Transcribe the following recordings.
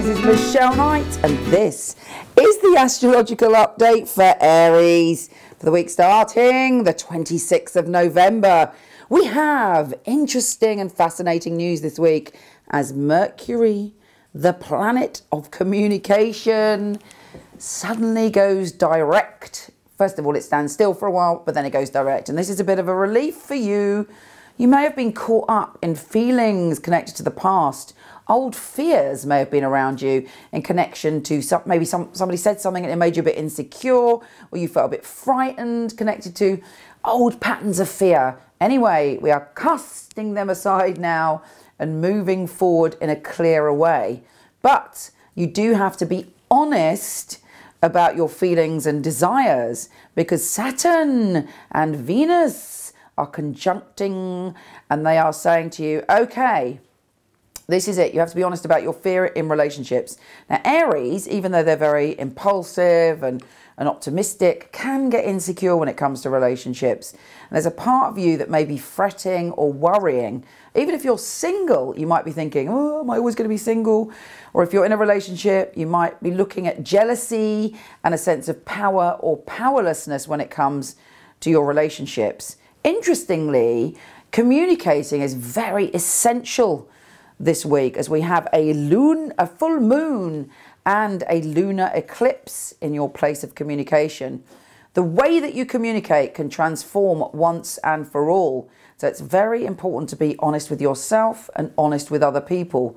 This is Michele Knight, and this is the astrological update for Aries for the week starting the 26th of November. We have interesting and fascinating news this week as Mercury, the planet of communication, suddenly goes direct. First of all, it stands still for a while, but then it goes direct. And this is a bit of a relief for you. You may have been caught up in feelings connected to the past. Old fears may have been around you in connection to somebody said something and it made you a bit insecure, or you felt a bit frightened connected to old patterns of fear. Anyway, we are casting them aside now and moving forward in a clearer way. But you do have to be honest about your feelings and desires, because Saturn and Venus are conjuncting and they are saying to you, okay, this is it. You have to be honest about your fear in relationships. Now, Aries, even though they're very impulsive and optimistic, can get insecure when it comes to relationships. And there's a part of you that may be fretting or worrying. Even if you're single, you might be thinking, oh, am I always going to be single? Or if you're in a relationship, you might be looking at jealousy and a sense of power or powerlessness when it comes to your relationships. Interestingly, communicating is very essential this week as we have a full moon and a lunar eclipse in your place of communication. The way that you communicate can transform once and for all. So it's very important to be honest with yourself and honest with other people.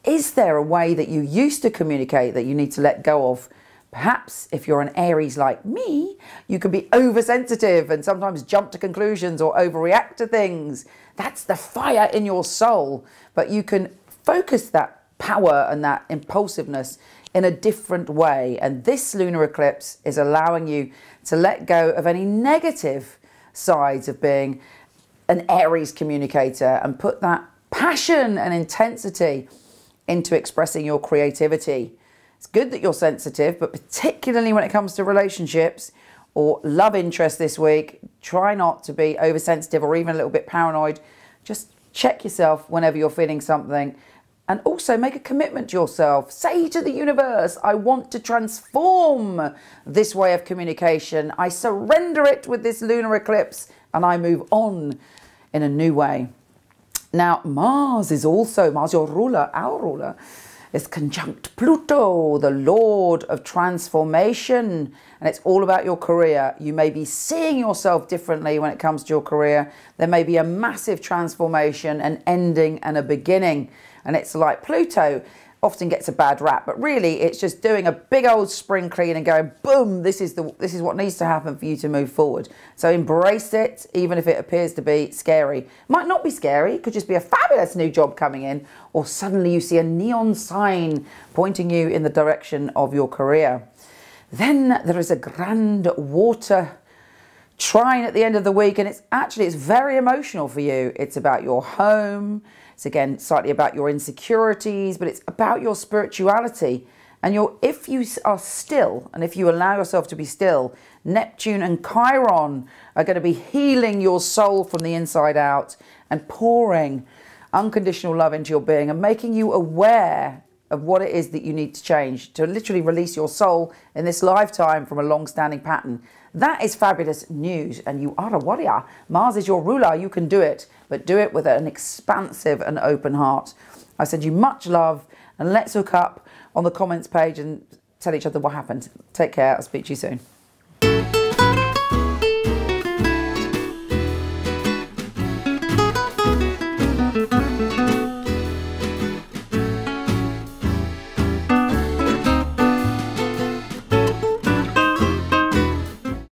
Is there a way that you used to communicate that you need to let go of? Perhaps if you're an Aries like me, you can be oversensitive and sometimes jump to conclusions or overreact to things. That's the fire in your soul. But you can focus that power and that impulsiveness in a different way. And this lunar eclipse is allowing you to let go of any negative sides of being an Aries communicator and put that passion and intensity into expressing your creativity. It's good that you're sensitive, but particularly when it comes to relationships or love interest this week, try not to be oversensitive or even a little bit paranoid. Just check yourself whenever you're feeling something, and also make a commitment to yourself. Say to the universe, I want to transform this way of communication. I surrender it with this lunar eclipse and I move on in a new way. Now, Mars, your ruler, our ruler, is conjunct Pluto, the Lord of transformation, and it's all about your career. You may be seeing yourself differently when it comes to your career. There may be a massive transformation, an ending and a beginning, and it's like Pluto often gets a bad rap, but really it's just doing a big old spring clean and going, boom, this is what needs to happen for you to move forward. So embrace it, even if it appears to be scary. Might not be scary, it could just be a fabulous new job coming in, or suddenly you see a neon sign pointing you in the direction of your career. Then there is a grand water trine at the end of the week, and it's very emotional for you. It's about your home. It's again slightly about your insecurities, but it's about your spirituality. And if you are still, and if you allow yourself to be still, Neptune and Chiron are going to be healing your soul from the inside out and pouring unconditional love into your being and making you aware of what it is that you need to change to literally release your soul in this lifetime from a long-standing pattern. That is fabulous news, and you are a warrior. Mars is your ruler. You can do it, but do it with an expansive and open heart. I send you much love, and let's hook up on the comments page and tell each other what happened. Take care. I'll speak to you soon.